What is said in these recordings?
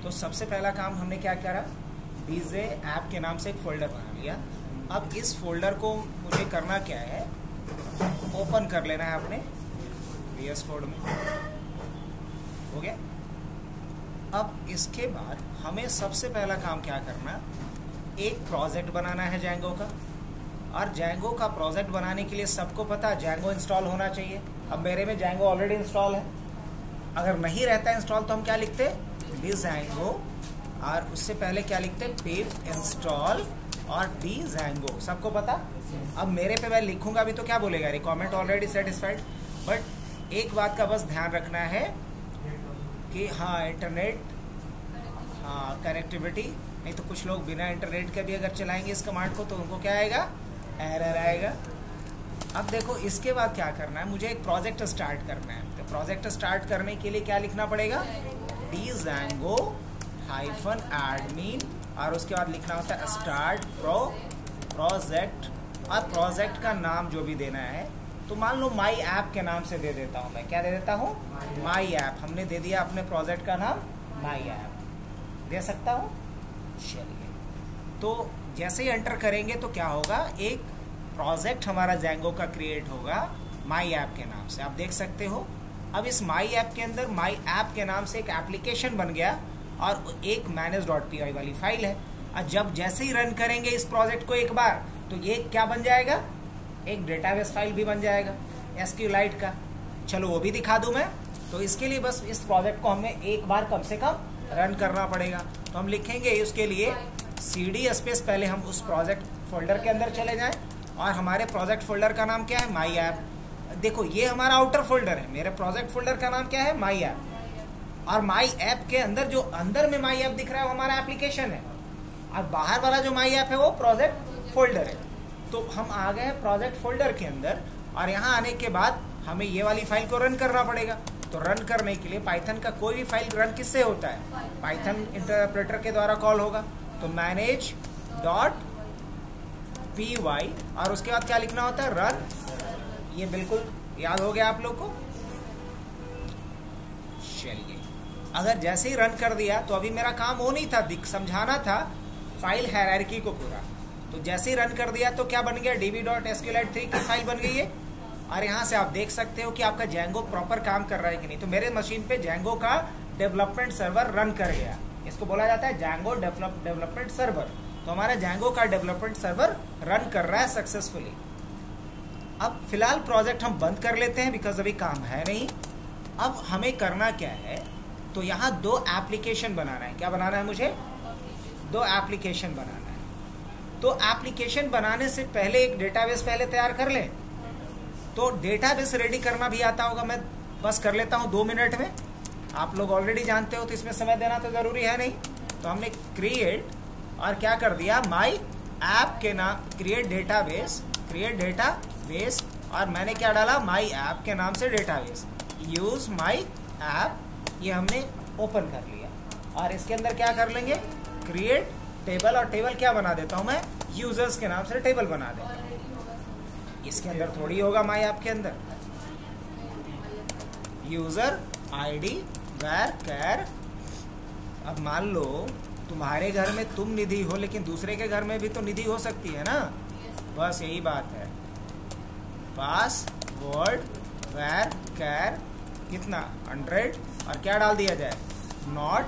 तो सबसे पहला काम हमने क्या करा, डीजे ऐप के नाम से एक फोल्डर बना लिया। अब इस फोल्डर को मुझे करना क्या है, ओपन कर लेना है अपने VS कोड में। हो गया। अब इसके बाद हमें सबसे पहला काम क्या करना, एक प्रोजेक्ट बनाना है जैंगो का। और जैंगो का प्रोजेक्ट बनाने के लिए सबको पता जैंगो इंस्टॉल होना चाहिए। अब मेरे में जैंगो ऑलरेडी इंस्टॉल है, अगर नहीं रहता इंस्टॉल तो हम क्या लिखते, डिजैंगो, और उससे पहले क्या लिखते, पिप इंस्टॉल और डिजैंगो। सबको पता। अब मेरे पे मैं लिखूंगा भी तो क्या बोलेगा, रिक्वायरमेंट ऑलरेडी सेटिस्फाइड। बट एक बात का बस ध्यान रखना है कि हाँ इंटरनेट, हाँ कनेक्टिविटी, नहीं तो कुछ लोग बिना इंटरनेट के भी अगर चलाएंगे इस कमांड को तो उनको क्या आएगा, एरर आएगा। अब देखो इसके बाद क्या करना है, मुझे एक प्रोजेक्ट स्टार्ट करना है। तो प्रोजेक्ट स्टार्ट करने के लिए क्या लिखना पड़ेगा, डिजैंगो -admin, और उसके बाद लिखना होता है स्टार्ट प्रोजेक्ट, और प्रोजेक्ट का नाम जो भी देना है तो मान लो माई ऐप के नाम से दे देता हूँ मैं। क्या दे देता हूँ, माई ऐप। हमने दे दिया अपने प्रोजेक्ट का नाम माई ऐप, दे सकता हूँ। चलिए, तो जैसे ही एंटर करेंगे तो क्या होगा, एक प्रोजेक्ट हमारा जैंगो का क्रिएट होगा माई ऐप के नाम से, आप देख सकते हो। अब इस माई ऐप के अंदर माई ऐप के नाम से एक एप्लीकेशन बन गया और एक manage.py वाली फाइल है। और जब जैसे ही रन करेंगे इस प्रोजेक्ट को एक बार, तो ये क्या बन जाएगा, एक डेटाबेस फाइल भी बन जाएगा SQLite का। चलो वो भी दिखा दूं मैं। तो इसके लिए बस इस प्रोजेक्ट को हमें एक बार कम से कम रन करना पड़ेगा। तो हम लिखेंगे उसके लिए CD स्पेस, पहले हम उस प्रोजेक्ट फोल्डर के अंदर चले जाएं, और हमारे प्रोजेक्ट फोल्डर का नाम क्या है, माई ऐप। देखो ये हमारा आउटर फोल्डर है, मेरे प्रोजेक्ट फोल्डर का नाम क्या है, माई ऐप। और माई ऐप के अंदर जो अंदर में माई ऐप दिख रहा है वो हमारा एप्लीकेशन है, और बाहर वाला जो माई ऐप है वो प्रोजेक्ट फोल्डर है। तो हम आ गए प्रोजेक्ट फोल्डर के अंदर, और यहाँ आने के बाद हमें ये वाली फाइल को रन करना पड़ेगा। तो रन करने के लिए पाइथन का कोई भी फाइल रन किससे होता है, पाइथन इंटरप्रेटर के द्वारा कॉल होगा। तो manage.py, और उसके बाद क्या लिखना होता है, रन। ये बिल्कुल याद हो गया आप लोग को। चलिए, अगर जैसे ही रन कर दिया तो अभी मेरा काम वो नहीं था, समझाना था फाइल हायरार्की को पूरा। तो जैसे ही रन कर दिया तो क्या बन गया, db.sqlite3 की फाइल बन गई है। और यहाँ से आप देख सकते हो कि आपका जैंगो प्रॉपर काम कर रहा है कि नहीं। तो मेरे मशीन पे जैंगो का डेवलपमेंट सर्वर रन कर गया, इसको बोला जाता है जैंगो डेवलपमेंट सर्वर। तो हमारा जैंगो का डेवलपमेंट सर्वर रन कर रहा है सक्सेसफुली। अब फिलहाल प्रोजेक्ट हम बंद कर लेते हैं, बिकॉज अभी काम है नहीं। अब हमें करना क्या है, तो यहाँ 2 एप्लीकेशन बनाना है। क्या बनाना है मुझे, 2 एप्लीकेशन बनाना है। तो एप्लीकेशन बनाने से पहले एक डेटाबेस पहले तैयार कर लें। तो डेटाबेस रेडी करना भी आता होगा, मैं बस कर लेता हूँ 2 मिनट में। आप लोग ऑलरेडी जानते हो तो इसमें समय देना तो जरूरी है नहीं। तो हमने क्रिएट और क्या कर दिया, माई ऐप के नाम, क्रिएट डेटाबेस, और मैंने क्या डाला, माई ऐप के नाम से डेटाबेस, यूज माई ऐप, ये हमने ओपन कर लिया। और इसके अंदर क्या कर लेंगे, क्रिएट टेबल, और टेबल क्या बना देता हूं मैं, यूजर्स के नाम से टेबल बना देता हूं। इसके अंदर थोड़ी होगा माई ऐप के अंदर, यूजर आईडी वैर कैर। अब मान लो तुम्हारे घर में तुम निधि हो, लेकिन दूसरे के घर में भी तो निधि हो सकती है ना, बस यही बात है। पासवर्ड वैर कैर कितना 100, और क्या डाल दिया जाए, नॉट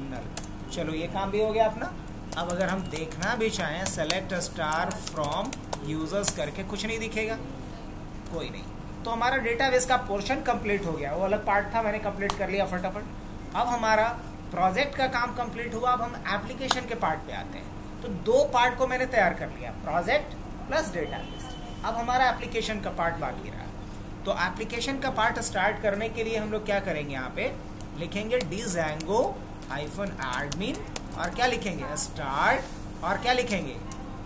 नल। चलो ये काम भी हो गया अपना। अब अगर हम देखना भी चाहें, सेलेक्ट स्टार फ्रॉम यूजर्स करके, कुछ नहीं दिखेगा, कोई नहीं। तो हमारा डेटाबेस का पोर्शन कंप्लीट हो गया, वो अलग पार्ट था, मैंने कंप्लीट कर लिया फटाफट। अब हमारा प्रोजेक्ट का काम कंप्लीट हुआ। अब हम एप्लीकेशन के पार्ट पे आते हैं। तो 2 पार्ट को मैंने तैयार कर लिया, प्रोजेक्ट प्लस डेटाबेस। अब हमारा एप्लीकेशन का पार्ट बाकी रहा। तो एप्लीकेशन का पार्ट स्टार्ट करने के लिए हम लोग क्या करेंगे, यहाँ पे लिखेंगे डिजैंगो -admin, और क्या लिखेंगे, स्टार्ट, और क्या लिखेंगे,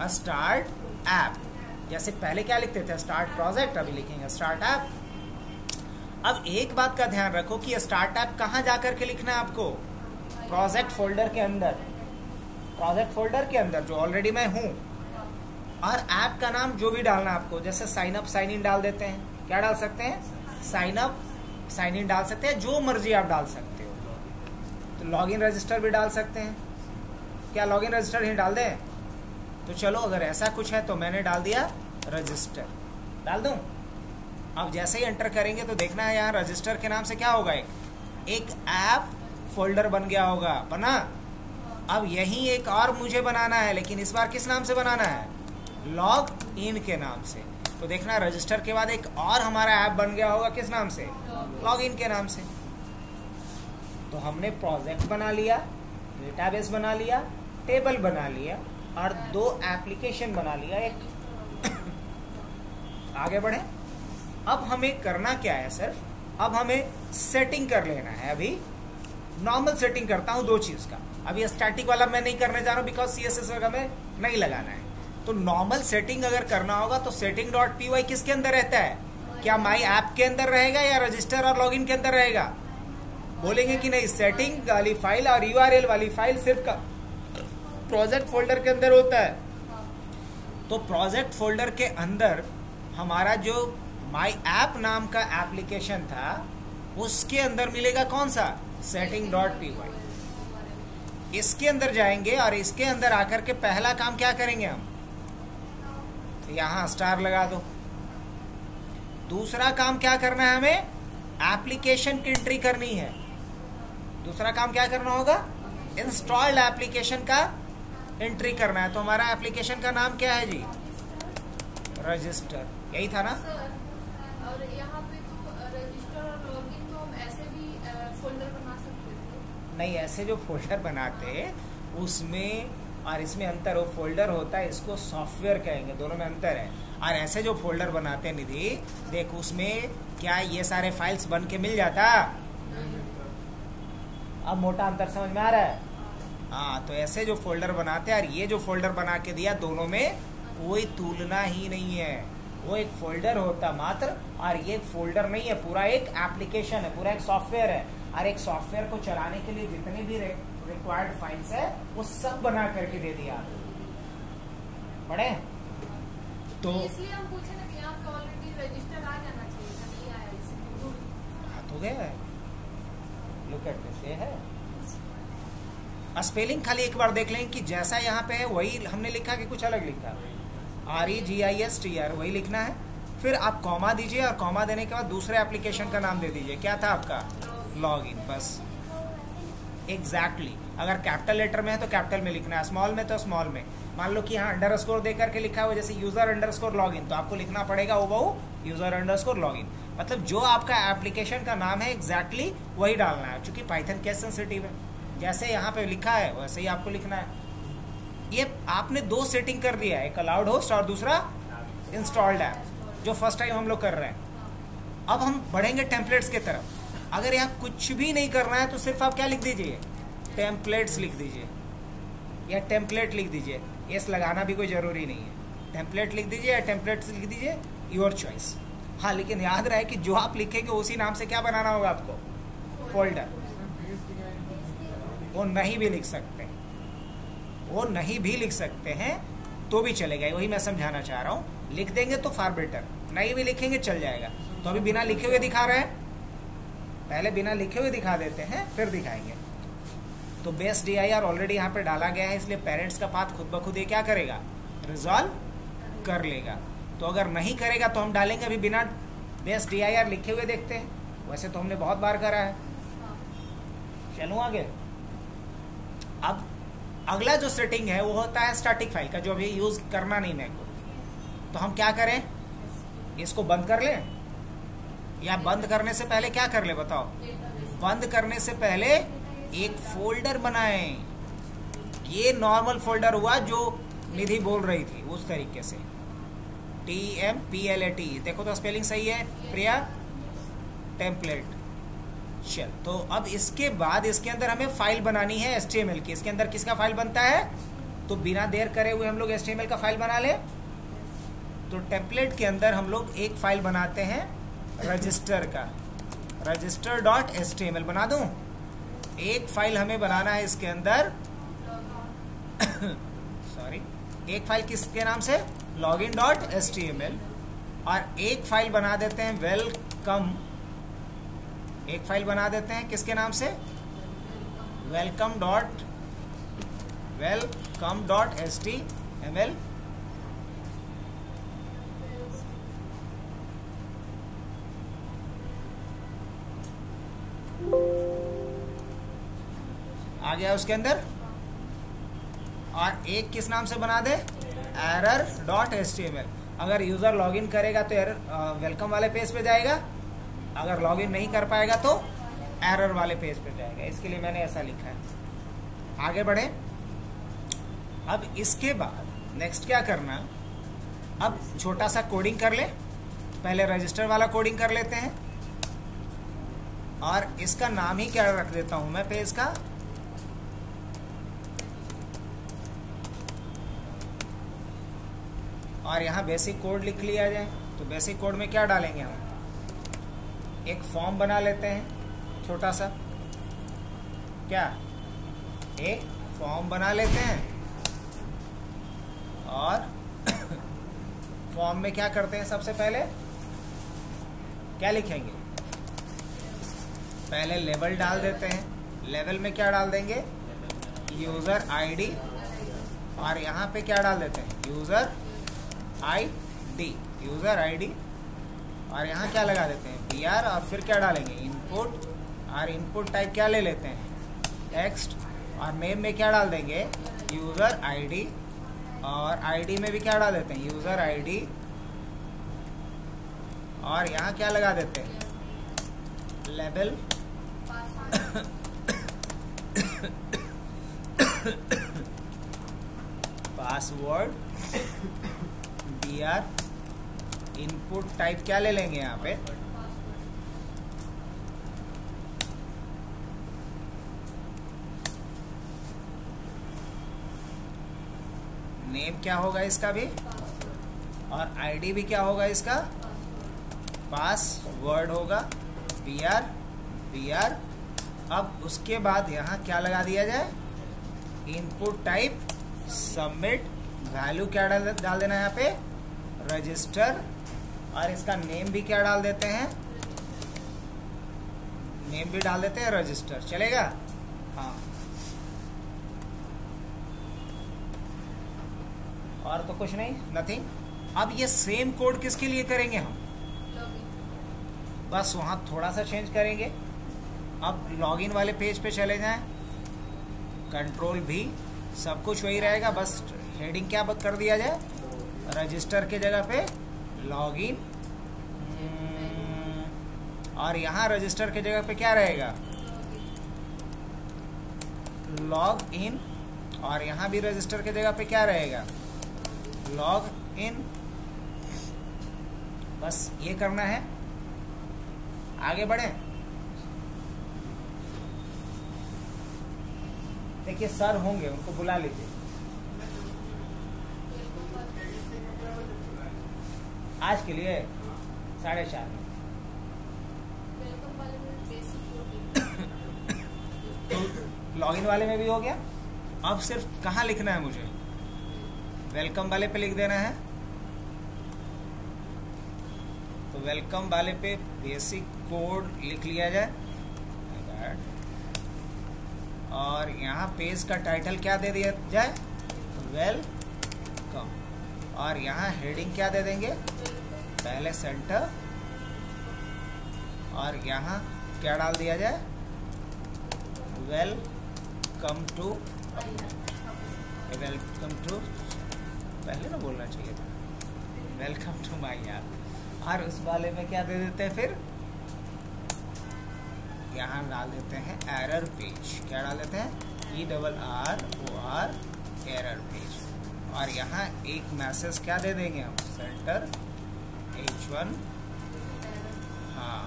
स्टार्ट ऐप। जैसे पहले क्या लिखते थे, स्टार्ट प्रोजेक्ट, अभी लिखेंगे स्टार्ट ऐप। अब एक बात का ध्यान रखो कि स्टार्ट ऐप कहाँ जाकर के लिखना है आपको, प्रोजेक्ट फोल्डर के अंदर, प्रोजेक्ट फोल्डर के अंदर जो ऑलरेडी मैं हूं। और ऐप का नाम जो भी डालना है आपको, जैसे साइन अप साइन इन डाल देते हैं, क्या डाल सकते हैं, साइन अप साइन इन डाल सकते हैं, जो मर्जी आप डाल सकते हो। तो लॉगिन रजिस्टर भी डाल सकते हैं। क्या लॉगिन रजिस्टर ही डाल दें? तो चलो अगर ऐसा कुछ है तो मैंने डाल दिया रजिस्टर, डाल दूं। अब जैसे ही एंटर करेंगे तो देखना है यहाँ रजिस्टर के नाम से क्या होगा, एक ऐप फोल्डर बन गया होगा, बना। अब यही एक और मुझे बनाना है, लेकिन इस बार किस नाम से बनाना है, लॉग इन के नाम से। तो देखना रजिस्टर के बाद एक और हमारा ऐप बन गया होगा, किस नाम से, लॉग इन के नाम से। तो हमने प्रोजेक्ट बना लिया, डेटाबेस बना लिया, टेबल बना लिया और 2 एप्लीकेशन बना लिया। एक आगे बढ़े। अब हमें करना क्या है, सिर्फ अब हमें सेटिंग कर लेना है। अभी नॉर्मल सेटिंग करता हूं 2 चीज का। अभी स्टैटिक वाला मैं नहीं करने जा रहा हूं, बिकॉज CSS में नहीं लगाना है। तो नॉर्मल सेटिंग अगर करना होगा तो setting.py किसके अंदर रहता है, क्या माई ऐप के अंदर रहेगा या रजिस्टर और लॉगिन के अंदर रहेगा? बोलेंगे कि नहीं, सेटिंग वाली फाइल और URL वाली फाइल सिर्फ प्रोजेक्ट फोल्डर के अंदर होता है। तो प्रोजेक्ट फोल्डर के अंदर हमारा जो माई ऐप नाम का एप्लीकेशन था उसके अंदर मिलेगा कौन सा, setting.py। इसके अंदर जाएंगे और इसके अंदर आकर के पहला काम क्या करेंगे हम, यहां स्टार लगा दो। दूसरा काम क्या करना है, हमें एप्लीकेशन की एंट्री करनी है। दूसरा काम क्या करना होगा, इंस्टॉल्ड एप्लीकेशन का एंट्री करना है। तो हमारा एप्लीकेशन का नाम क्या है जी, रजिस्टर, यही था ना। और यहाँ पे तो रजिस्टर और लॉगिन तो हम ऐसे भी फोल्डर बना सकते थे। नहीं, ऐसे जो फोल्डर बनाते उसमें और इसमें अंतर, वो फोल्डर होता है, इसको सॉफ्टवेयर कहेंगे, दोनों में अंतर है। और ऐसे जो फोल्डर बनाते हैं निधि, देख उसमें क्या ये सारे फाइल्स बन के मिल जाता। अब मोटा अंतर समझ में आ रहा है? हाँ, तो ऐसे जो फोल्डर बनाते हैं और ये जो फोल्डर बना के दिया, दोनों में कोई तुलना ही नहीं है। वो एक फोल्डर होता मात्र, और ये एक फोल्डर नहीं है, पूरा एक एप्लीकेशन है, पूरा एक सॉफ्टवेयर है। और एक सॉफ्टवेयर को चलाने के लिए जितने भी रिक्वायर्ड फाइल्स है वो सब बना करके दे दिया। पढ़े? तो इसलिए हम पूछे ना कि यहाँ पे ऑलरेडी रजिस्टर आ जाना चाहिए था, नहीं आया इसमें। हाँ तो गया, लुक एट दिस, ये है। स्पेलिंग खाली एक बार देख लें कि जैसा यहाँ पे है वही हमने लिखा कि कुछ अलग लिखा। REGISTR वही लिखना है। फिर आप कॉमा दीजिए और कॉमा देने के बाद दूसरे एप्लीकेशन का नाम दे दीजिए। क्या था आपका, लॉगिन, बस। एग्जैक्टली अगर कैपिटल लेटर में है तो कैपिटल में लिखना है, स्मॉल में तो स्मॉल में। मान लो कि यहाँ अंडरस्कोर दे करके लिखा हुआ, जैसे user_login, तो आपको लिखना पड़ेगा वो user_login। मतलब जो आपका एप्लीकेशन का नाम है एग्जैक्टली वही डालना है, क्योंकि पाइथन केस सेंसिटिव है। जैसे यहाँ पे लिखा है वैसे ही आपको लिखना है। ये आपने 2 सेटिंग कर दिया है, एक अलाउड होस्ट और दूसरा इंस्टॉल्ड ऐप, जो फर्स्ट टाइम हम लोग कर रहे हैं। अब हम बढ़ेंगे टेम्पलेट्स की तरफ। अगर यहाँ कुछ भी नहीं करना है तो सिर्फ आप क्या लिख दीजिए, टेम्पलेट्स लिख दीजिए या टेम्पलेट लिख दीजिए। एस लगाना भी कोई जरूरी नहीं है, टेम्पलेट लिख दीजिए या टेम्पलेट्स लिख दीजिए, योर चॉइस। हाँ, लेकिन याद रहे कि जो आप लिखेंगे उसी नाम से क्या बनाना होगा आपको, फोल्डर। वो नहीं भी लिख सकते, वो नहीं भी लिख सकते हैं तो भी चलेगा, वही मैं समझाना चाह रहा हूँ। लिख देंगे तो फार बेटर, नहीं भी लिखेंगे चल जाएगा। तो अभी बिना लिखे हुए दिखा रहे हैं, पहले बिना लिखे हुए दिखा देते हैं फिर दिखाएंगे। तो बेस dir ऑलरेडी यहाँ पे डाला गया है, इसलिए पेरेंट्स का पाथ खुद ब खुद ये क्या करेगा, रिजॉल्व कर लेगा। तो अगर नहीं करेगा तो हम डालेंगे अभी बिना बेस dir लिखे हुए, देखते हैं। वैसे तो हमने बहुत बार करा है। चलूँ आगे। अब अगला जो सेटिंग है वो होता है स्टैटिक फाइल का, जो अभी यूज करना नहीं मेरे को। तो हम क्या करें, इसको बंद कर लें या बंद करने से पहले क्या कर ले बताओ, बंद करने से पहले एक फोल्डर बनाएं। ये नॉर्मल फोल्डर हुआ जो निधि बोल रही थी, उस तरीके से TMPLAT। देखो तो स्पेलिंग सही है प्रिया, टेम्पलेट। चल, तो अब इसके बाद इसके अंदर हमें फाइल बनानी है HTML की। इसके अंदर किसका फाइल बनता है, तो बिना देर करे हुए हम लोग HTML का फाइल बना ले। तो टेम्पलेट के अंदर हम लोग एक फाइल बनाते हैं रजिस्टर का, register.html बना दूं। एक फाइल हमें बनाना है इसके अंदर सॉरी, एक फाइल किसके नाम से, login.html। और एक फाइल बना देते हैं वेलकम, एक फाइल बना देते हैं किसके नाम से, welcome.html आ गया उसके अंदर। और एक किस नाम से बना दे, error.html। अगर यूजर लॉगिन करेगा तो एरर वेलकम वाले पेज पे जाएगा, अगर लॉगिन नहीं कर पाएगा तो एरर वाले पेज पे जाएगा। इसके लिए मैंने ऐसा लिखा है। आगे बढ़े। अब इसके बाद नेक्स्ट क्या करना, अब छोटा सा कोडिंग कर ले। पहले रजिस्टर वाला कोडिंग कर लेते हैं और इसका नाम ही क्या रख देता हूं मैं पेज का, और यहाँ बेसिक कोड लिख लिया जाए। तो बेसिक कोड में क्या डालेंगे हम, एक फॉर्म बना लेते हैं छोटा सा, क्या एक फॉर्म बना लेते हैं। और फॉर्म में क्या करते हैं, सबसे पहले क्या लिखेंगे, पहले लेबल डाल देते हैं। लेबल में क्या डाल देंगे, यूजर आईडी, और यहाँ पे क्या डाल देते हैं, यूजर आईडी, और यहाँ क्या लगा देते हैं, br, और फिर क्या डालेंगे, इनपुट, और इनपुट टाइप क्या ले लेते हैं, टेक्स्ट, और नेम में क्या डाल देंगे, यूजर आईडी, और आईडी में भी क्या डाल देते हैं, यूजर आईडी, और यहाँ क्या लगा देते हैं, label, password, br, input type क्या ले लेंगे यहाँ पे, नेम क्या होगा इसका भी, और आईडी भी क्या होगा इसका, पासवर्ड होगा, br। अब उसके बाद यहाँ क्या लगा दिया जाए, इनपुट टाइप, सबमिट, वैल्यू क्या डाल देना है यहाँ पे, रजिस्टर, और इसका नेम भी क्या डाल देते हैं, नेम भी डाल देते हैं रजिस्टर। चलेगा, हाँ। और तो कुछ नहीं, नथिंग। अब ये सेम कोड किसके लिए करेंगे हम, बस वहां थोड़ा सा चेंज करेंगे। अब लॉगिन वाले पेज पे चले जाएं, कंट्रोल भी, सब कुछ वही रहेगा, बस हेडिंग क्या कर दिया जाए, रजिस्टर के जगह पे लॉगिन, और यहाँ रजिस्टर के जगह पे क्या रहेगा, लॉग इन, और यहाँ भी रजिस्टर के जगह पे क्या रहेगा, लॉग इन। बस ये करना है। आगे बढ़े। देखिए सर होंगे, उनको बुला लीजिए। आज के लिए 4:30 में। लॉगिन वाले में भी हो गया। अब सिर्फ कहाँ लिखना है मुझे, वेलकम वाले पे लिख देना है। तो वेलकम वाले पे बेसिक कोड लिख लिया जाए, और यहाँ पेज का टाइटल क्या दे दिया जाए, वेलकम, और यहाँ हेडिंग क्या दे देंगे, पहले सेंटर, और यहाँ क्या डाल दिया जाए, वेलकम टू, पहले ना बोलना चाहिए था, वेलकम टू माई यार। और उस वाले में क्या दे देते हैं, फिर यहाँ डाल देते हैं एरर पेज। क्या डाल देते हैं, ERROR, एरर पेज। और यहाँ एक मैसेज क्या दे देंगे हम, सेंटर H1, हाँ,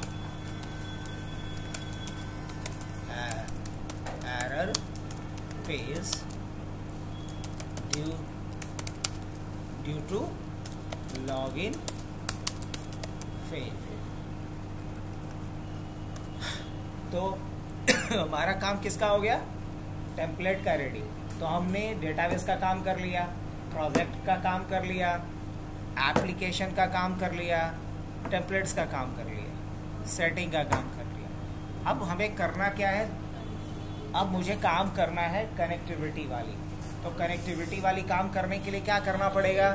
error page due to login fail. तो हमारा काम किसका हो गया, टेम्पलेट का रेडी। तो हमने डेटाबेस का काम कर लिया, प्रोजेक्ट का काम कर लिया, एप्लीकेशन का काम कर लिया, टेम्पलेट्स का काम कर लिया, सेटिंग का काम कर लिया। अब हमें करना क्या है, अब मुझे काम करना है कनेक्टिविटी वाली। तो कनेक्टिविटी वाली काम करने के लिए क्या करना पड़ेगा?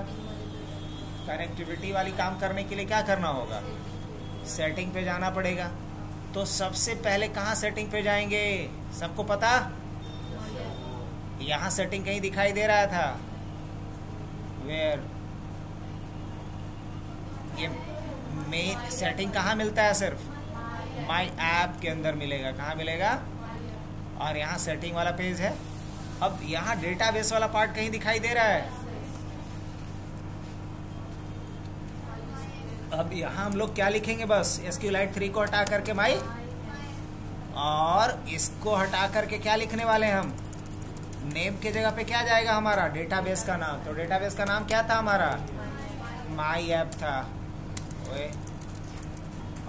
कनेक्टिविटी वाली काम करने के लिए क्या करना होगा? सेटिंग पे जाना पड़ेगा। तो सबसे पहले कहाँ सेटिंग पे जाएंगे? सबको पता? यहाँ सेटिंग कहीं दिखाई दे रहा था? वेयर? ये मेन सेटिंग कहाँ मिलता है? सिर्फ माई ऐप के अंदर मिलेगा। कहाँ मिलेगा? और यहाँ सेटिंग वाला पेज है। अब यहाँ डेटाबेस वाला पार्ट कहीं दिखाई दे रहा है? अब यहाँ हम लोग क्या लिखेंगे? बस SQLite 3 को हटा करके माई, और इसको हटा करके क्या लिखने वाले हैं हम? नेम के जगह पे क्या जाएगा हमारा? डेटाबेस का नाम। तो डेटाबेस का नाम क्या था हमारा? माई ऐप था।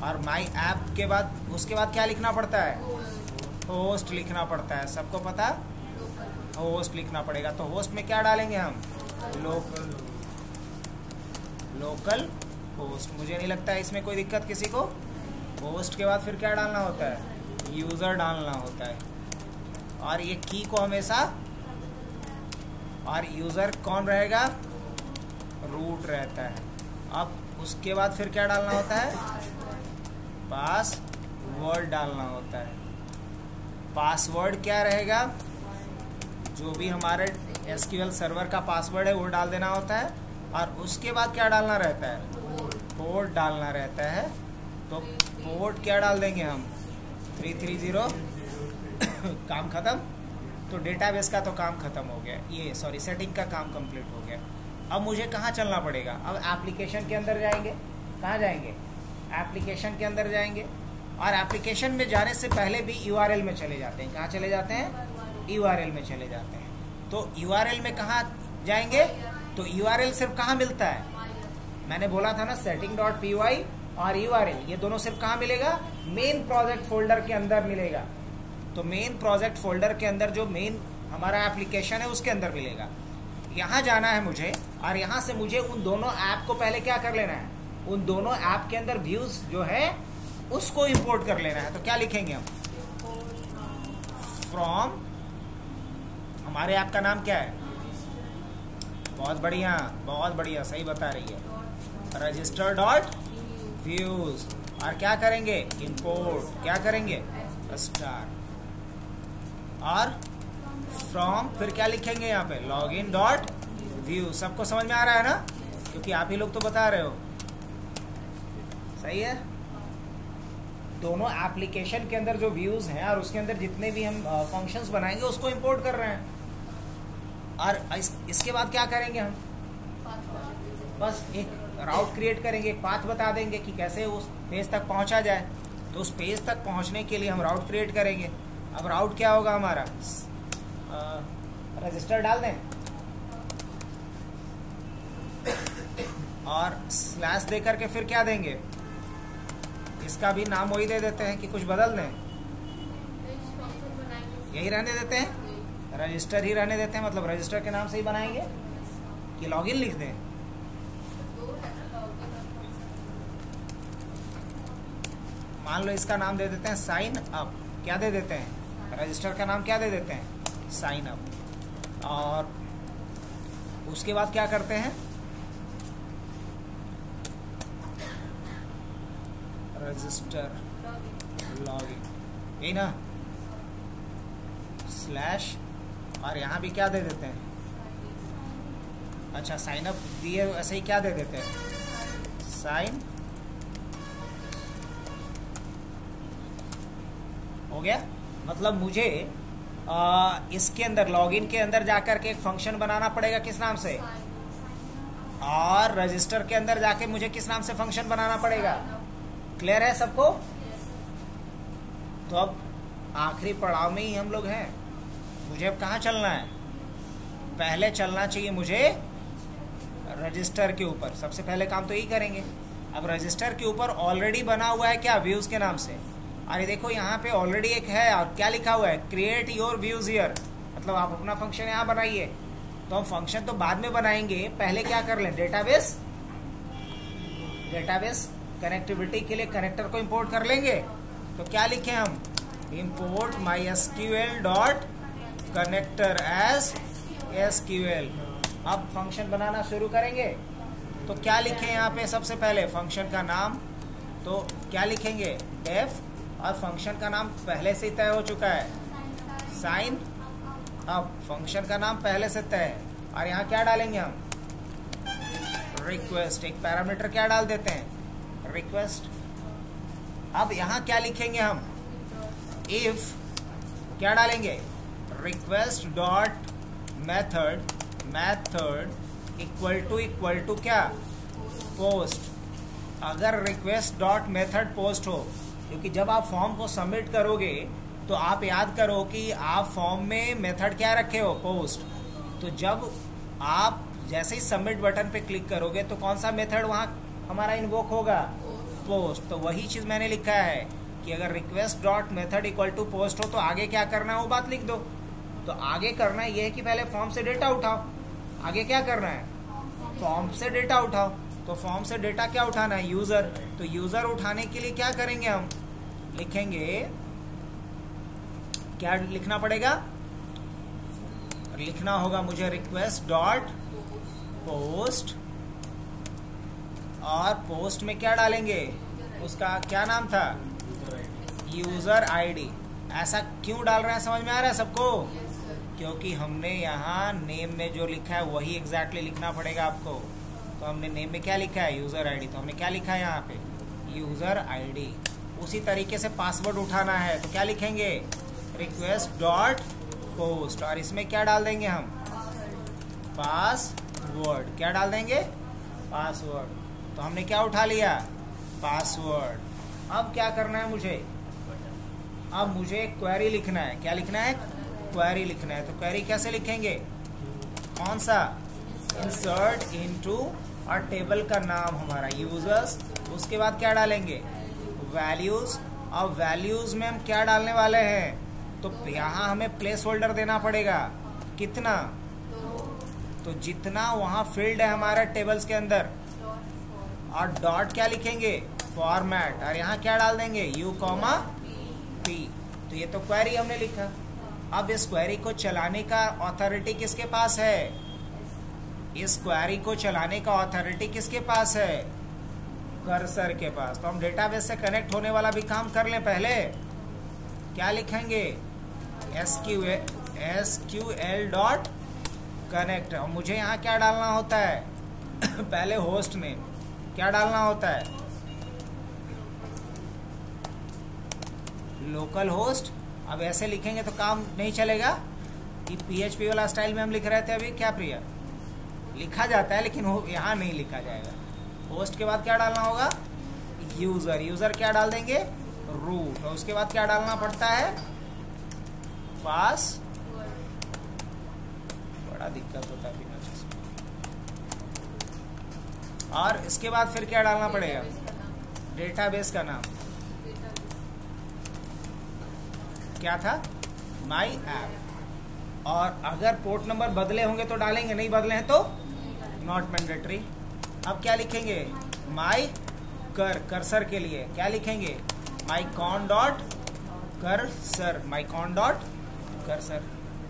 और माई ऐप के बाद उसके बाद क्या लिखना पड़ता है? होस्ट लिखना पड़ता है। सबको पता? होस्ट लिखना पड़ेगा। तो होस्ट में क्या डालेंगे हम? Local host. मुझे नहीं लगता है इसमें कोई दिक्कत किसी को। होस्ट के बाद फिर क्या डालना होता है? यूज़र डालना होता है। और ये की को हमेशा, और यूज़र कौन रहेगा? रूट रहता है। अब उसके बाद फिर क्या डालना होता है? पासवर्ड डालना होता है। पासवर्ड क्या रहेगा? जो भी हमारे SQL सर्वर का पासवर्ड है वो डाल देना होता है। और उसके बाद क्या डालना रहता है? पोर्ट डालना रहता है। तो पोर्ट क्या डाल देंगे हम? 330। काम खत्म। तो डेटाबेस का तो काम खत्म हो गया। ये सॉरी, सेटिंग का काम कंप्लीट हो गया। अब मुझे कहाँ चलना पड़ेगा? अब एप्लीकेशन के अंदर जाएंगे। कहाँ जाएंगे? एप्लीकेशन के अंदर जाएंगे। और एप्लीकेशन में जाने से पहले भी URL में चले जाते हैं। कहाँ चले जाते हैं? URL में चले जाते हैं। तो URL में कहाँ जाएंगे? तो URL सिर्फ कहाँ मिलता है? मैंने बोला था ना, setting.py और URL ये दोनों सिर्फ कहाँ मिलेगा? मेन प्रोजेक्ट फोल्डर के अंदर मिलेगा। तो मेन प्रोजेक्ट फोल्डर के अंदर जो मेन हमारा एप्लीकेशन है उसके अंदर मिलेगा। यहाँ जाना है मुझे, और यहाँ से मुझे उन दोनों ऐप को पहले क्या कर लेना है? उन दोनों ऐप के अंदर व्यूज जो है उसको इंपोर्ट कर लेना है। तो क्या लिखेंगे हम? फ्रॉम, हमारे ऐप का नाम क्या है? बहुत बढ़िया, बहुत बढ़िया, सही बता रही है। Register dot views. और क्या करेंगे? इंपोर्ट। क्या करेंगे? स्टार। और फ्रॉम फिर क्या लिखेंगे यहाँ पे? Login dot view. सबको समझ में आ रहा है ना? क्योंकि आप ही लोग तो बता रहे हो। सही है। दोनों एप्लीकेशन के अंदर जो व्यूज हैं और उसके अंदर जितने भी हम फंक्शंस बनाएंगे उसको इंपोर्ट कर रहे हैं। और इसके बाद क्या करेंगे हम? बस एक राउट क्रिएट करेंगे, एक पाथ बता देंगे कि कैसे उस पेज तक पहुंचा जाए। तो उस पेज तक पहुंचने के लिए हम राउट क्रिएट करेंगे। अब राउट क्या होगा हमारा? रजिस्टर डाल दें और स्लैश दे करके फिर क्या देंगे? इसका भी नाम वही दे देते हैं कि कुछ बदल दें? यही रहने देते हैं, रजिस्टर ही रहने देते हैं। मतलब रजिस्टर के नाम से ही बनाएंगे कि लॉगिन लिख दें? मान लो इसका नाम दे देते हैं साइन अप। क्या दे देते हैं? रजिस्टर का नाम क्या दे देते हैं? Sign up. और उसके बाद क्या करते हैं? रजिस्टर लॉगिन, यही ना? स्लैश, और यहाँ भी क्या दे देते हैं? अच्छा, साइन अप दिए ऐसे ही क्या दे देते हैं? साइन। हो गया। मतलब मुझे इसके अंदर लॉगिन के अंदर जाकर के एक फंक्शन बनाना पड़ेगा। किस नाम से? और रजिस्टर के अंदर जाके मुझे किस नाम से फंक्शन बनाना पड़ेगा? क्लियर है सबको? तो अब आखिरी पड़ाव में ही हम लोग हैं। मुझे अब कहाँ चलना है? पहले चलना चाहिए मुझे रजिस्टर के ऊपर। सबसे पहले काम तो यही करेंगे। अब रजिस्टर के ऊपर ऑलरेडी बना हुआ है क्या? व्यूज के नाम से। अरे देखो यहाँ पे ऑलरेडी एक है, और क्या लिखा हुआ है? Create your views here. मतलब आप अपना फंक्शन यहाँ बनाइए। तो हम फंक्शन तो बाद में बनाएंगे, पहले क्या कर लें? डेटाबेस कनेक्टिविटी के लिए कनेक्टर को इंपोर्ट कर लेंगे। तो क्या लिखें हम? import mysql dot connector as SQL। अब फंक्शन बनाना शुरू करेंगे तो क्या लिखें यहाँ पे? सबसे पहले फंक्शन का नाम, तो क्या लिखेंगे? डेफ, और फंक्शन का नाम पहले से ही तय हो चुका है, साइन। अब फंक्शन का नाम पहले से तय है, और यहाँ क्या डालेंगे हम? रिक्वेस्ट। एक पैरामीटर क्या डाल देते हैं? रिक्वेस्ट। अब यहाँ क्या लिखेंगे हम? इफ क्या डालेंगे? Request dot method equal to क्या? पोस्ट। अगर रिक्वेस्ट डॉट मेथड पोस्ट हो, क्योंकि जब आप फॉर्म को सबमिट करोगे तो आप याद करो कि आप फॉर्म में मेथड क्या रखे हो? पोस्ट। तो जब आप जैसे ही सबमिट बटन पे क्लिक करोगे तो कौन सा मेथड वहाँ हमारा इन्वोक होगा? पोस्ट। तो वही चीज़ मैंने लिखा है कि अगर request dot method equal to post हो तो आगे क्या करना है वो बात लिख दो। तो आगे करना ये है कि पहले फॉर्म से डेटा उठाओ। आगे क्या करना है? फॉर्म से डेटा उठाओ। तो फॉर्म से डेटा क्या उठाना है? यूजर। तो यूजर उठाने के लिए क्या करेंगे हम? लिखेंगे, क्या लिखना पड़ेगा? लिखना होगा मुझे रिक्वेस्ट डॉट पोस्ट, और पोस्ट में क्या डालेंगे? उसका क्या नाम था? User ID. ऐसा क्यों डाल रहे हैं समझ में आ रहा है सबको? क्योंकि हमने यहाँ नेम में जो लिखा है वही एग्जैक्टली लिखना पड़ेगा आपको। तो हमने नेम में क्या लिखा है? User ID. तो हमने क्या लिखा है यहाँ पे? User ID. उसी तरीके से पासवर्ड उठाना है तो क्या लिखेंगे? रिक्वेस्ट डॉट पोस्ट, और इसमें क्या डाल देंगे हम? पासवर्ड। क्या डाल देंगे? पासवर्ड। तो हमने क्या उठा लिया? पासवर्ड। अब क्या करना है मुझे? अब मुझे क्वेरी लिखना है। क्या लिखना है? क्वेरी लिखना है। तो क्वेरी कैसे लिखेंगे? कौन सा? इंसर्ट इनटू, और टेबल का नाम हमारा यूजर्स। उसके बाद क्या डालेंगे? वैल्यूज। अब वैल्यूज में हम क्या डालने वाले हैं? तो यहाँ हमें प्लेस होल्डर देना पड़ेगा। कितना? तो जितना वहाँ फील्ड है हमारे टेबल्स के अंदर। और डॉट क्या लिखेंगे? फॉर्मेट। और यहाँ क्या डाल देंगे? You comma P. तो ये तो क्वेरी हमने लिखा। अब इस क्वेरी को चलाने का अथॉरिटी किसके पास है? इस क्वेरी को चलाने का अथॉरिटी किसके पास है? कर्सर के पास। तो हम डेटाबेस से कनेक्ट होने वाला भी काम कर लें पहले। क्या लिखेंगे? SQL dot connect. और मुझे यहाँ क्या डालना होता है? पहले होस्ट नेम क्या डालना होता है? Local host. अब ऐसे लिखेंगे तो काम नहीं चलेगा कि PHP वाला स्टाइल में हम लिख रहे थे अभी। क्या प्रिया? लिखा जाता है लेकिन यहाँ नहीं लिखा जाएगा। होस्ट के बाद क्या डालना होगा? यूजर। यूजर क्या डाल देंगे? रूट। और उसके बाद क्या डालना पड़ता है? पास। बड़ा दिक्कत होता है बिना चीज। और इसके बाद फिर क्या डालना पड़ेगा? डेटाबेस का नाम क्या था? My app. और अगर पोर्ट नंबर बदले होंगे तो डालेंगे, नहीं बदले हैं तो नॉट मैंडेटरी। अब क्या लिखेंगे? माई कर्सर के लिए क्या लिखेंगे? माई कॉन डॉट कर्सर। माई कॉन डॉट कर्सर,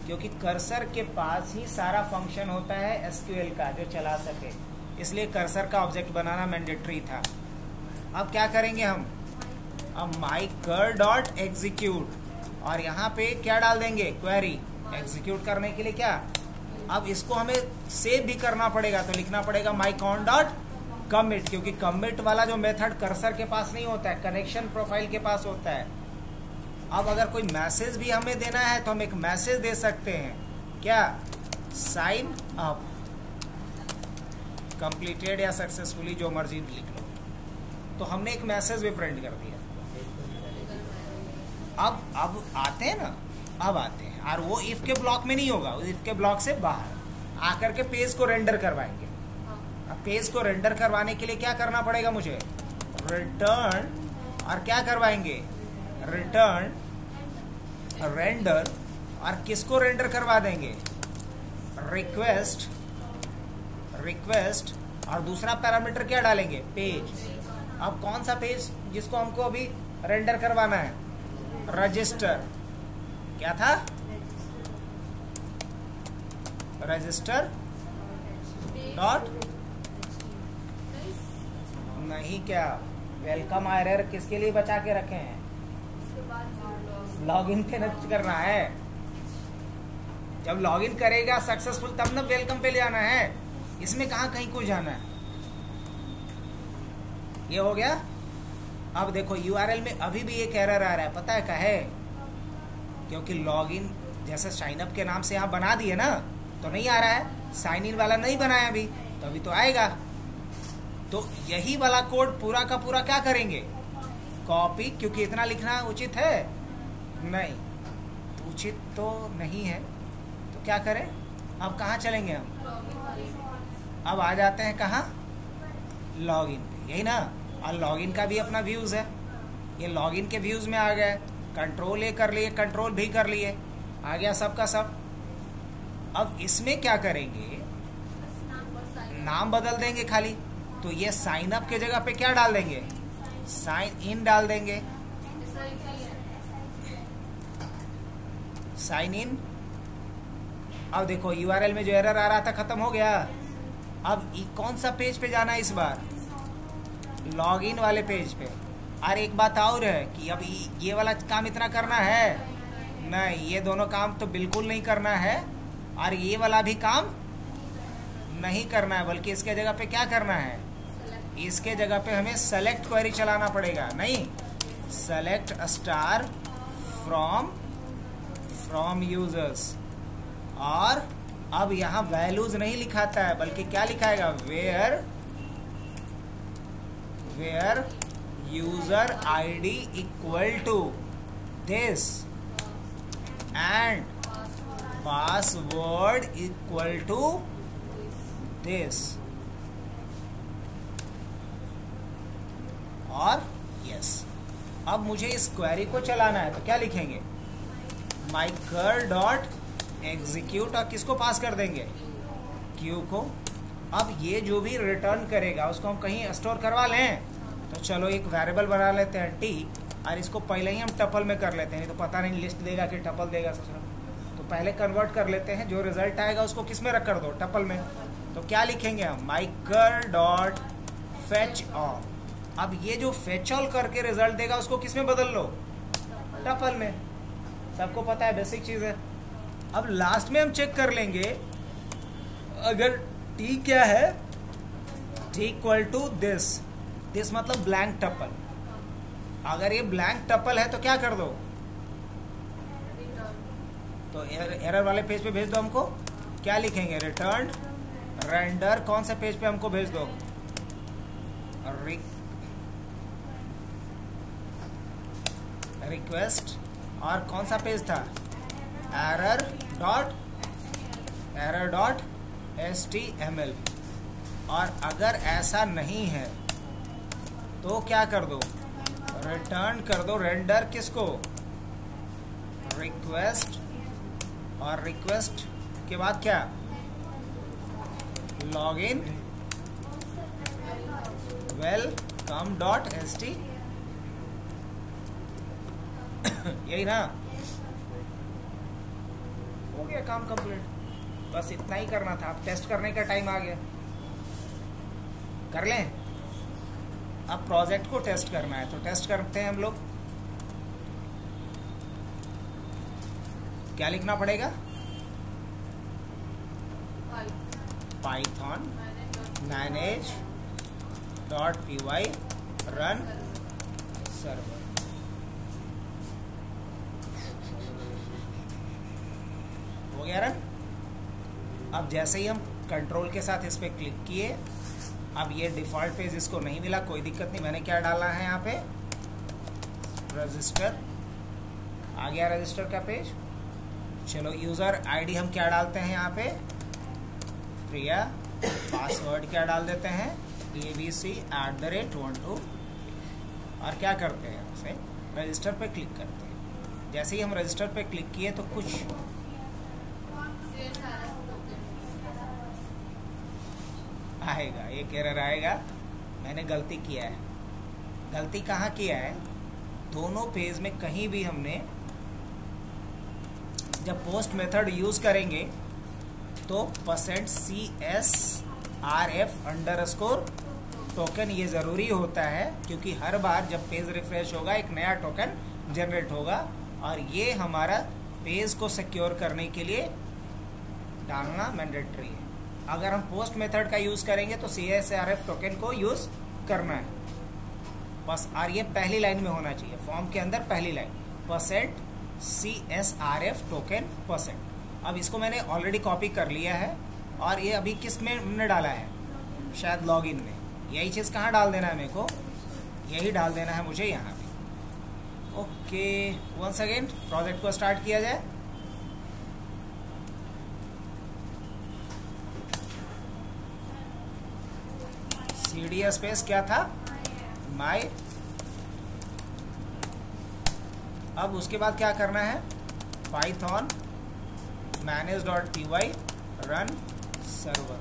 क्योंकि कर्सर के पास ही सारा फंक्शन होता है SQL का जो चला सके, इसलिए कर्सर का ऑब्जेक्ट बनाना मैंडेटरी था। अब क्या करेंगे हम? अब माई कर डॉट एग्जीक्यूट, और यहाँ पे क्या डाल देंगे? क्वेरी। एग्जीक्यूट करने के लिए क्या? अब इसको हमें सेव भी करना पड़ेगा तो लिखना पड़ेगा माई कॉन डॉट कमिट, क्योंकि कमिट वाला जो मेथड कर्सर के पास नहीं होता है, कनेक्शन प्रोफाइल के पास होता है। अब अगर कोई मैसेज भी हमें देना है तो हम एक मैसेज दे सकते हैं। क्या? साइन अप कंप्लीटेड या सक्सेसफुली, जो मर्जी लिख लो। तो हमने एक मैसेज भी प्रिंट कर दिया। अब आते हैं ना, अब आते हैं, और वो इफ के ब्लॉक में नहीं होगा, इफ के ब्लॉक से बाहर आकर के पेज को रेंडर करवाएंगे। अब पेज को रेंडर करवाने के लिए क्या करना पड़ेगा मुझे? रिटर्न, और क्या करवाएंगे? रिटर्न रेंडर, और किसको रेंडर करवा देंगे? रिक्वेस्ट। और दूसरा पैरामीटर क्या डालेंगे? पेज। अब कौन सा पेज जिसको हमको अभी रेंडर करवाना है? रजिस्टर, क्या था? रजिस्टर डॉट नहीं, क्या वेलकम एरर किसके लिए बचा के रखे हैं? लॉगिन पे न करना है। जब लॉगिन करेगा सक्सेसफुल तब ना वेलकम पे ले आना है, इसमें कहाँ कहीं को जाना है। ये हो गया। अब देखो यूआरएल में अभी भी एक एरर आ रहा है, पता है क्या है? क्योंकि लॉगिन जैसे साइन अप के नाम से यहाँ बना दिए ना, तो नहीं आ रहा है। साइन इन वाला नहीं बनाया अभी, तो अभी तो आएगा। तो यही वाला कोड पूरा का पूरा क्या करेंगे? कॉपी, क्योंकि इतना लिखना उचित है नहीं, उचित तो नहीं है, तो क्या करें? अब कहाँ चलेंगे हम? अब आ जाते हैं कहाँ? लॉगिन पे, यही ना। और लॉगिन का भी अपना व्यूज है, ये लॉगिन के व्यूज में आ गए। कंट्रोल ए कर लिए, कंट्रोल भी कर लिए, आ गया सबका सब। अब इसमें क्या करेंगे? नाम बदल देंगे खाली। तो ये साइन अप के जगह पे क्या डाल देंगे? साइन इन डाल देंगे। Sign in. अब देखो यूआरएल में जो एरर आ रहा था खत्म हो गया। अब कौन सा पेज पे जाना है इस बार? लॉगिन वाले पेज पे। और एक बात और है कि अब ये वाला काम इतना करना है नहीं, ये दोनों काम तो बिल्कुल नहीं करना है, और ये वाला भी काम नहीं करना है, बल्कि इसके जगह पे क्या करना है? इसके जगह पे हमें सेलेक्ट क्वेरी चलाना पड़ेगा। नहीं, सेलेक्ट स्टार फ्रॉम यूजर्स। और अब यहाँ वैल्यूज नहीं लिखाता है, बल्कि क्या लिखाएगा? Where user ID equal to this and password equal to this. और यस, अब मुझे इस क्वेरी को चलाना है, तो क्या लिखेंगे? माइकर डॉट एग्जीक्यूट, और किसको पास कर देंगे? क्यू को। अब ये जो भी रिटर्न करेगा उसको हम कहीं स्टोर करवा लें, तो चलो एक वेरिएबल बना लेते हैं टी, और इसको पहले ही हम टपल में कर लेते हैं, नहीं तो पता नहीं लिस्ट देगा कि टपल देगा। तो पहले कन्वर्ट कर लेते हैं, जो रिजल्ट आएगा उसको किस में रख कर दो? टपल में। तो क्या लिखेंगे हम? माइकर डॉट फेच ऑल। अब ये जो फेच ऑल करके रिजल्ट देगा उसको किस में बदल लो? टपल में। सबको पता है, बेसिक चीज है। अब लास्ट में हम चेक कर लेंगे, अगर टी क्या है? T equal to this. This मतलब ब्लैंक टपल। अगर ये ब्लैंक टपल है तो क्या कर दो? तो एरर वाले पेज पे भेज दो हमको। क्या लिखेंगे? Return render. कौन से पेज पे हमको भेज दो? रिक्वेस्ट। और कौन सा पेज था? Error dot HTML। और अगर ऐसा नहीं है तो क्या कर दो? रिटर्न कर दो रेंडर किसको? रिक्वेस्ट। और रिक्वेस्ट के बाद क्या? Login welcome dot HT। यही ना? हो गया काम कंप्लीट। बस इतना ही करना था। अब टेस्ट करने का टाइम आ गया, कर लें। अब प्रोजेक्ट को टेस्ट करना है, तो टेस्ट करते हैं हम लोग। क्या लिखना पड़ेगा? Python manage.py run server. हो गया रन। अब जैसे ही हम कंट्रोल के साथ इस पे क्लिक किए, अब ये डिफ़ॉल्ट पेज इसको नहीं मिला, कोई दिक्कत नहीं। मैंने क्या डाला है यहाँ पे? रजिस्टर। आ गया रजिस्टर का पेज। चलो यूज़र आईडी हम क्या डालते हैं यहाँ पे? प्रिया। पासवर्ड क्या डाल देते हैं? ABC@12। और क्या करते हैं? उसे रजिस्टर पे क्लिक करते हैं। जैसे ही हम रजिस्टर पे क्लिक किए तो कुछ आएगा, एक एरर आएगा। मैंने गलती किया है। गलती कहाँ किया है? दोनों पेज में कहीं भी हमने जब पोस्ट मेथड यूज करेंगे तो %CSRF_ टोकन ये ज़रूरी होता है, क्योंकि हर बार जब पेज रिफ्रेश होगा एक नया टोकन जनरेट होगा, और ये हमारा पेज को सिक्योर करने के लिए डालना मैंडेटरी है। अगर हम पोस्ट मेथड का यूज़ करेंगे तो CSRF टोकन को यूज़ करना है बस, और ये पहली लाइन में होना चाहिए, फॉर्म के अंदर पहली लाइन %CSRF टोकन %। अब इसको मैंने ऑलरेडी कॉपी कर लिया है, और ये अभी किस में हमने डाला है, शायद लॉगिन में। यही चीज़ कहाँ डाल देना है मेरे को, यही डाल देना है मुझे यहाँ पे। ओके, वंस अगेन प्रोजेक्ट को स्टार्ट किया जाए। CD स्पेस क्या था, माई। अब उसके बाद क्या करना है, पाइथन manage.py रन सर्वर।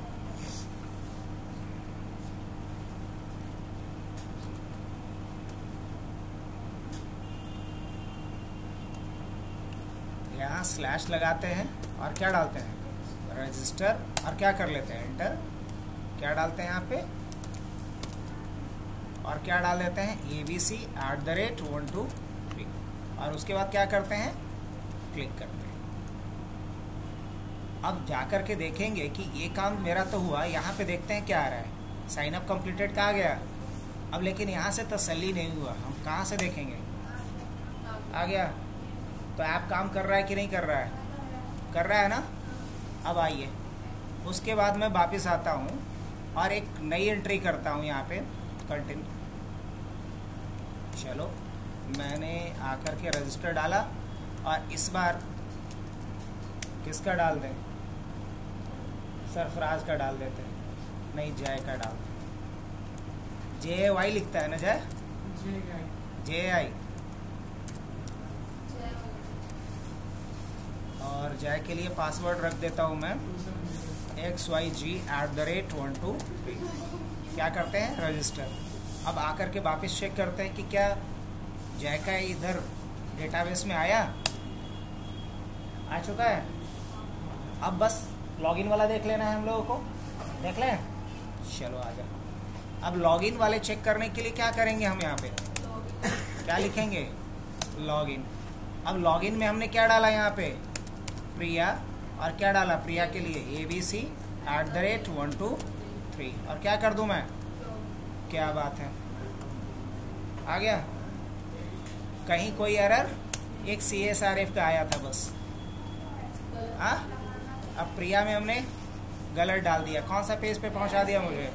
यहाँ स्लैश लगाते हैं और क्या डालते हैं, रजिस्टर, और क्या कर लेते हैं, एंटर। क्या डालते हैं यहाँ पे, और क्या डाल देते हैं, ABC@123, और उसके बाद क्या करते हैं, क्लिक करते हैं। अब जाकर के देखेंगे कि ये काम मेरा तो हुआ। यहाँ पे देखते हैं क्या आ रहा है, साइन अप कंप्लीटेड का आ गया। अब लेकिन यहाँ से तसल्ली नहीं हुआ, हम कहाँ से देखेंगे, आ गया। तो ऐप काम कर रहा है कि नहीं कर रहा है, कर रहा है ना। अब आइए, उसके बाद मैं वापस आता हूँ और एक नई एंट्री करता हूँ यहाँ पे, कंटिन्यू। चलो, मैंने आकर के रजिस्टर डाला, और इस बार किसका डाल दें, सरफराज का डाल देते हैं, नहीं जय का डाल दें। JY लिखता है ना, जय, JI। और जय के लिए पासवर्ड रख देता हूँ मैं XYG@123। क्या करते हैं, रजिस्टर। अब आकर के वापस चेक करते हैं कि क्या जय का इधर डेटाबेस में आ चुका है। अब बस लॉगिन वाला देख लेना है हम लोगों को, देख लें। चलो आ जाओ। अब लॉगिन वाले चेक करने के लिए क्या करेंगे, हम यहाँ पे क्या लिखेंगे, लॉगिन। अब लॉगिन में हमने क्या डाला यहाँ पे, प्रिया, और क्या डाला, प्रिया के लिए ABC@123, और क्या कर दूं मैं, क्या बात है, आ गया। कहीं कोई एरर, एक CSRF का आया था बस। हाँ, अब प्रिया में हमने गलत डाल दिया। कौन सा पेज पे पहुंचा दिया मुझे,